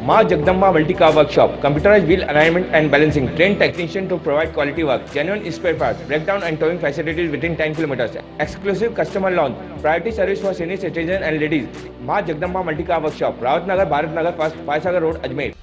Ma Jagdamba Multi-Car Workshop, computerized wheel alignment and balancing, trained technician to provide quality work, genuine spare parts, breakdown and towing facilities within 10 kilometers, exclusive customer launch, priority service for senior citizens and ladies. Ma Jagdamba Multi-Car Workshop, Rawat Nagar, Bharat Nagar, First, Faisagar Road, Ajmer.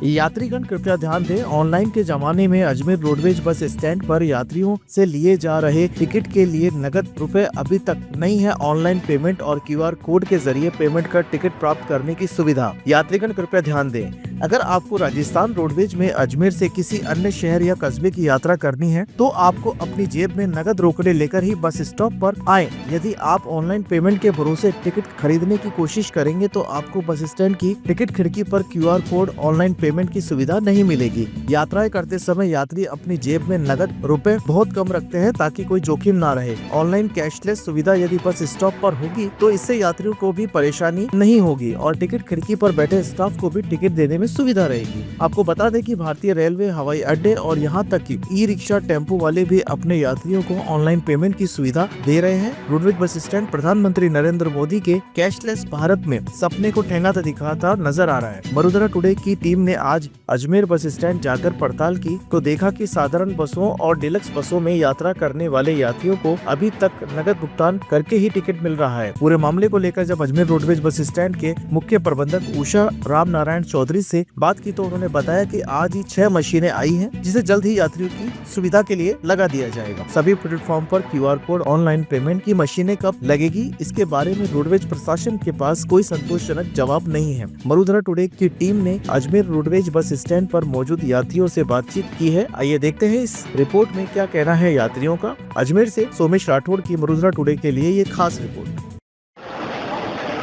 यात्रीगण कृपया ध्यान दें, online के जमाने में Ajmer roadways bus stand पर यात्रियों से लिए जा रहे टिकट के लिए नगद रुपए अभी तक नहीं है। ऑनलाइन पेमेंट और QR कोड के जरिए पेमेंट कर टिकट प्राप्त करने की सुविधा। यात्रीगण कृपया ध्यान दें, अगर आपको राजस्थान रोडवेज में अजमेर से किसी अन्य शहर या कस्बे की यात्रा करनी है तो आपको अपनी जेब में नगद रोकड़े लेकर ही बस स्टॉप पर आए। यदि आप ऑनलाइन पेमेंट के भरोसे टिकट खरीदने की कोशिश करेंगे तो आपको बस स्टैंड की टिकट खिड़की पर QR कोड ऑनलाइन पेमेंट की सुविधा नहीं मिलेगी। यात्राएं करते समय यात्री अपनी जेब में नगद रुपए बहुत कम रखते हैं ताकि कोई जोखिम ना रहे। ऑनलाइन कैशलेस सुविधा यदि बस स्टॉप पर होगी तो इससे यात्रियों को भी परेशानी नहीं होगी और टिकट खिड़की पर बैठे स्टाफ को भी टिकट देने में सुविधा रहेगी। आपको बता दें कि भारतीय रेलवे, हवाई अड्डे और यहाँ तक कि ई-रिक्शा, टेम्पो वाले भी अपने यात्रियों को ऑनलाइन पेमेंट की सुविधा दे रहे हैं। रोडवेज बस स्टैंड प्रधानमंत्री नरेंद्र मोदी के कैशलेस भारत में सपने को ठेंगा दिखाता नजर आ रहा है। वडोदरा टुडे की टीम ने आज अजमेर बस स्टैंड जाकर पड़ताल की तो देखा कि साधारण बसों और डिलक्स बसों में यात्रा करने वाले यात्रियों को अभी तक नगद भुगतान करके ही टिकट मिल रहा है। पूरे मामले को लेकर जब अजमेर रोडवेज बस स्टैंड के मुख्य प्रबंधक उषा राम नारायण चौधरी से बात की तो उन्होंने बताया कि आज ही 6 मशीनें आई हैं जिसे जल्द ही यात्रियों की सुविधा के लिए लगा दिया जाएगा। सभी प्लेटफॉर्म पर QR कोड ऑनलाइन पेमेंट की मशीनें कब लगेगी, इसके बारे में रोडवेज प्रशासन के पास कोई संतोषजनक जवाब नहीं है। वडोदरा टुडे की टीम ने अजमेर रोडवेज बस स्टैंड पर मौजूद यात्रियों से बातचीत की है। आइए देखते हैं इस रिपोर्ट में क्या कहना है यात्रियों का। अजमेर से सोमेश राठौड़ की वडोदरा टुडे के लिए ये खास रिपोर्ट।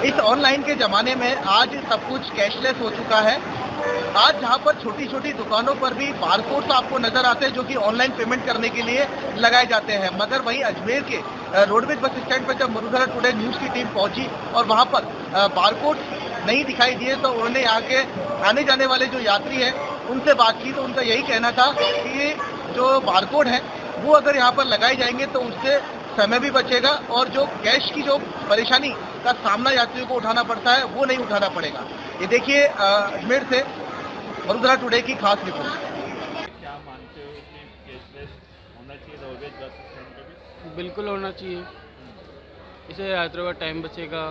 इस ऑनलाइन के ज़माने में आज सब कुछ कैशलेस हो चुका है। आज जहाँ पर छोटी छोटी दुकानों पर भी बारकोड्स आपको नजर आते हैं जो कि ऑनलाइन पेमेंट करने के लिए लगाए जाते हैं, मगर वहीं अजमेर के रोडवेज बस स्टैंड पर जब वडोदरा टुडे न्यूज़ की टीम पहुंची और वहाँ पर बारकोड नहीं दिखाई दिए तो उन्होंने यहाँ के आने जाने वाले जो यात्री हैं उनसे बात की तो उनका यही कहना था कि जो बारकोड है वो अगर यहाँ पर लगाए जाएंगे तो उससे समय भी बचेगा और जो कैश की जो परेशानी का सामना यात्रियों को उठाना पड़ता है वो नहीं उठाना पड़ेगा। ये देखिए अजमेर से वडोदरा टुडे की खास रिपोर्ट। क्या मानते हो कि कैशलेस होना चाहिए रोडवेज बस स्टैंड पे भी? बिल्कुल होना चाहिए, इससे यात्रियों का टाइम बचेगा।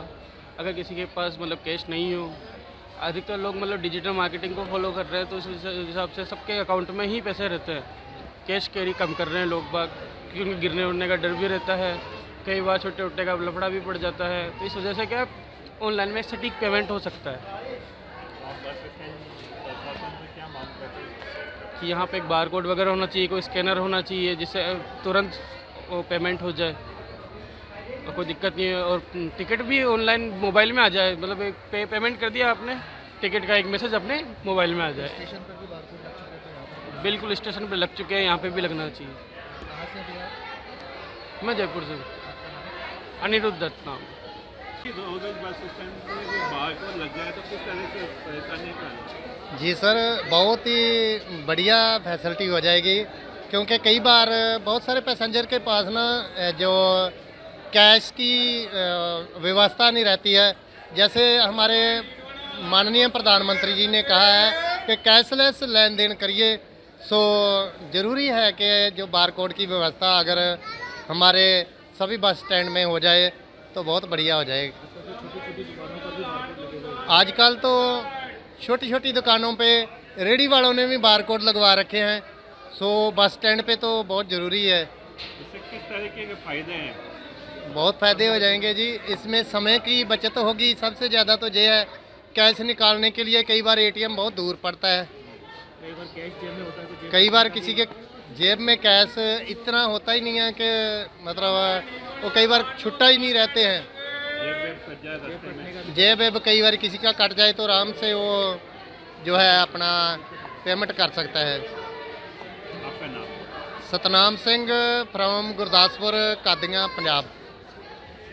अगर किसी के पास मतलब कैश नहीं हो, अधिकतर लोग मतलब डिजिटल मार्केटिंग को फॉलो कर रहे हैं तो उस हिसाब से सबके अकाउंट में ही पैसे रहते हैं। कैश कैरी कम कर रहे हैं लोग बाग, क्योंकि गिरने उड़ने का डर भी रहता है, कई बार छोटे उट्टे का लफड़ा भी पड़ जाता है, तो इस वजह से क्या ऑनलाइन में सटीक पेमेंट हो सकता है। और बस स्टैंड प्रशासन से क्या मांग करते हैं? कि यहाँ पे एक बारकोड वगैरह होना चाहिए, कोई स्कैनर होना चाहिए जिससे तुरंत वो पेमेंट हो जाए और कोई दिक्कत नहीं है। और टिकट भी ऑनलाइन मोबाइल में आ जाए, मतलब एक पेमेंट कर दिया आपने, टिकट का एक मैसेज अपने मोबाइल में आ जाए। स्टेशन पर भी बारकोड लग चुके थे यहाँ पर? बिल्कुल, स्टेशन पर लग चुके हैं, यहाँ पे भी लगना चाहिए। कहाँ से भैया? मैं जयपुर से अनिरुद्ध दत्त नाम। रोडवेज बस स्टैंड पे बारकोड लग जाए तो किस तरह से परेशानी का? जी सर, बहुत ही बढ़िया फैसिलिटी हो जाएगी क्योंकि कई बार बहुत सारे पैसेंजर के पास ना जो कैश की व्यवस्था नहीं रहती है। जैसे हमारे माननीय प्रधानमंत्री जी ने कहा है कि कैशलेस लेन देन करिए, सो ज़रूरी है कि जो बारकोड की व्यवस्था अगर हमारे सभी बस स्टैंड में हो जाए तो बहुत बढ़िया हो जाएगी। आजकल तो छोटी छोटी दुकानों पे रेडी वालों ने भी बारकोड लगवा रखे हैं, सो बस स्टैंड पे तो बहुत ज़रूरी है। इससे किस तरीके के फ़ायदे हैं? बहुत फ़ायदे हो जाएंगे जी। इसमें समय की बचत होगी। सबसे ज़्यादा तो ये है कैश निकालने के लिए कई बार ATM बहुत दूर पड़ता है, कई बार कैश जेब में होता है तो कई बार किसी के जेब में कैश इतना होता ही नहीं है कि मतलब वो कई बार छुट्टा ही नहीं रहते हैं। जेब वेब कट जाए रास्ते में। जेब वेब कई बार किसी का कट जाए तो आराम से वो जो है अपना पेमेंट कर सकता है। आपका नाम? सतनाम सिंह फ्रॉम गुरदासपुर, कादियाँ, पंजाब।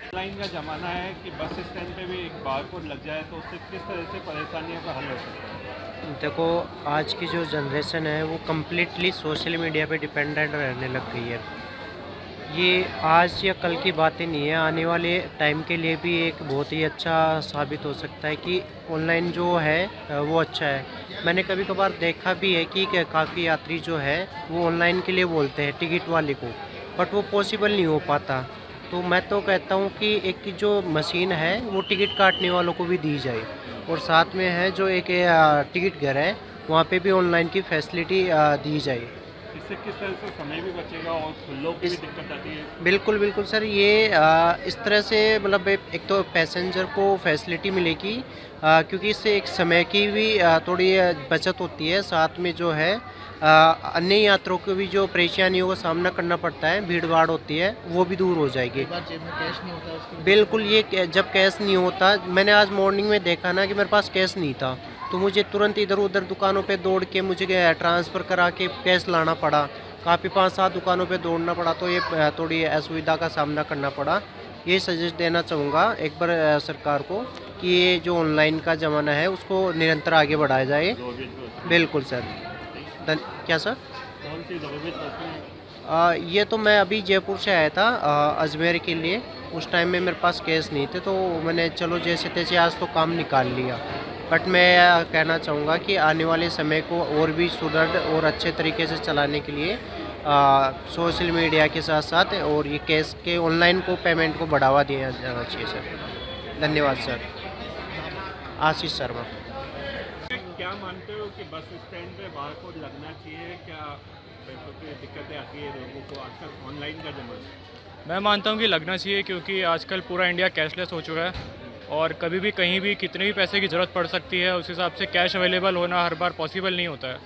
ऑनलाइन का ज़माना है कि बस स्टैंड पे भी एक बारकोड लग जाए तो उससे किस तरह से परेशानियों का हल हो सकता है? देखो, आज की जो जनरेशन है वो कम्प्लीटली सोशल मीडिया पे डिपेंडेंट रहने लग गई है। ये आज या कल की बातें नहीं है, आने वाले टाइम के लिए भी एक बहुत ही अच्छा साबित हो सकता है कि ऑनलाइन जो है वो अच्छा है। मैंने कभी कभार देखा भी है कि काफ़ी यात्री जो है वो ऑनलाइन के लिए बोलते हैं टिकट वाले को, बट वो पॉसिबल नहीं हो पाता। तो मैं तो कहता हूँ कि एक जो मशीन है वो टिकट काटने वालों को भी दी जाए, और साथ में है जो एक टिकट घर है वहाँ पे भी ऑनलाइन की फैसिलिटी दी जाए। इससे किस तरह से समय भी बचेगा और खुलों की भी दिक्कत आती है? बिल्कुल बिल्कुल सर, ये इस तरह से मतलब एक तो पैसेंजर को फैसिलिटी मिलेगी, क्योंकि इससे एक समय की भी थोड़ी बचत होती है। साथ में जो है अन्य यात्रियों को भी जो परेशानियों का सामना करना पड़ता है, भीड़ भाड़ होती है, वो भी दूर हो जाएगी। जेब में कैश नहीं होता उसके बिल्कुल, ये जब कैश नहीं होता, मैंने आज मॉर्निंग में देखा ना कि मेरे पास कैश नहीं था, तो मुझे तुरंत इधर उधर दुकानों पे दौड़ के मुझे ट्रांसफ़र करा के कैश लाना पड़ा। काफ़ी 5-7 दुकानों पे दौड़ना पड़ा, तो ये थोड़ी असुविधा का सामना करना पड़ा। ये सजेस्ट देना चाहूँगा एक बार सरकार को कि ये जो ऑनलाइन का ज़माना है उसको निरंतर आगे बढ़ाया जाए। रोडवेज बस बिल्कुल सर। क्या सर? कौन सी रोडवेज बस में? ये तो मैं अभी जयपुर से आया था अजमेर के लिए। उस टाइम में मेरे पास कैश नहीं थे, तो मैंने चलो जैसे तैसे आज तो काम निकाल लिया। बट मैं कहना चाहूँगा कि आने वाले समय को और भी सुदृढ़ और अच्छे तरीके से चलाने के लिए सोशल मीडिया के साथ साथ और ये कैश के ऑनलाइन को पेमेंट को बढ़ावा दिया जाना चाहिए सर। धन्यवाद सर। आशीष शर्मा। क्या मानते हो कि बस स्टैंड पे बारकोड लगना चाहिए? क्या पैसों की दिक्कतें आती है लोगों को आजकल ऑनलाइन का जमाना? मैं मानता हूँ कि लगना चाहिए, क्योंकि आजकल पूरा इंडिया कैशलेस हो चुका है और कभी भी कहीं भी कितने भी पैसे की ज़रूरत पड़ सकती है, उस हिसाब से कैश अवेलेबल होना हर बार पॉसिबल नहीं होता है।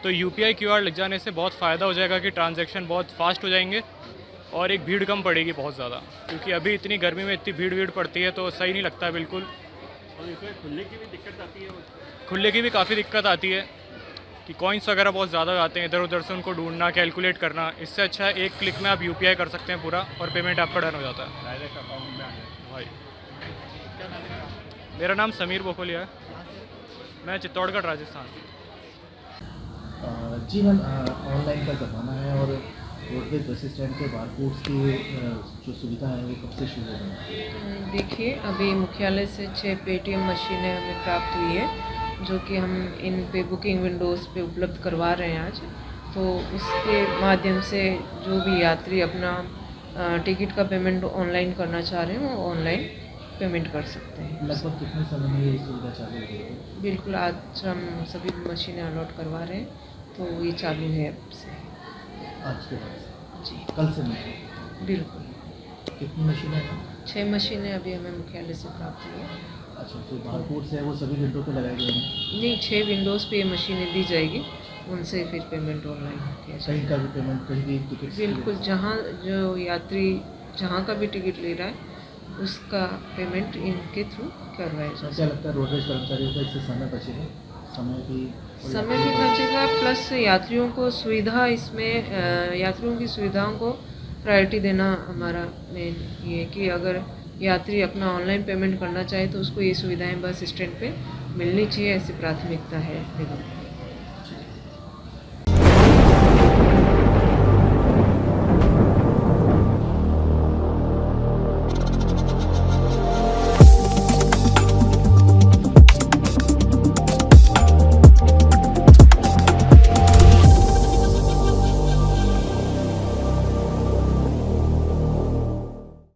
तो UPI QR लग जाने से बहुत फ़ायदा हो जाएगा कि ट्रांजैक्शन बहुत फास्ट हो जाएंगे और एक भीड़ कम पड़ेगी बहुत ज़्यादा, क्योंकि अभी इतनी गर्मी में इतनी भीड़ पड़ती है तो सही नहीं लगता बिल्कुल। और इसमें खुलने की भी दिक्कत आती है? खुलने की भी काफ़ी दिक्कत आती है कि कॉइन्स वगैरह बहुत ज़्यादा आते हैं, इधर उधर से उनको ढूंढना, कैलकुलेट करना। इससे अच्छा है एक क्लिक में आप UPI कर सकते हैं पूरा और पेमेंट आपका डन हो जाता है डायरेक्ट अकाउंट में आने? भाई। मेरा नाम समीर बोकोलिया है, मैं चित्तौड़गढ़ राजस्थान। जी मैम, ऑनलाइन का ज़माना है और रोडवेज बस स्टैंड के बारकोड्स की जो सुविधा है वो कब से शुरू हो गई है? देखिए, अभी मुख्यालय से 6 पेटीएम मशीनें हमें प्राप्त हुई है, जो कि हम इन पे बुकिंग विंडोज़ पे उपलब्ध करवा रहे हैं आज। तो उसके माध्यम से जो भी यात्री अपना टिकट का पेमेंट ऑनलाइन करना चाह रहे हैं वो ऑनलाइन पेमेंट कर सकते हैं। लगभग कितने समय में ये सुविधा चालू हो गई है? बिल्कुल, आज हम सभी मशीनें अलॉट करवा रहे हैं, तो ये चालू है अब से। आज के बाद से? जी कल से नहीं? बिल्कुल। कितनी मशीनें हैं? 6 मशीनें अभी हमें मुख्यालय से प्राप्त हुई है। अच्छा, जो बारकोड्स है वो सभी विंडो पे लगाए गए हैं? नहीं, 6 विंडोज़ पे ये मशीनें दी जाएगी, उनसे फिर पेमेंट ऑनलाइन किया जाएगा। कहीं का भी पेमेंट, कहीं भी टिकट? बिल्कुल, जहाँ जो यात्री जहाँ का भी टिकट ले रहा है उसका पेमेंट इनके थ्रू करवाया जाएगा। क्या लगता है रोडवेज कर्मचारियों का इससे समय बचेगा? समय भी बचेगा, प्लस यात्रियों को सुविधा, इसमें यात्रियों की सुविधाओं को प्रायोरिटी देना हमारा मेन ये है कि अगर यात्री अपना ऑनलाइन पेमेंट करना चाहे तो उसको ये सुविधाएं बस स्टैंड पे मिलनी चाहिए, ऐसी प्राथमिकता है निगम।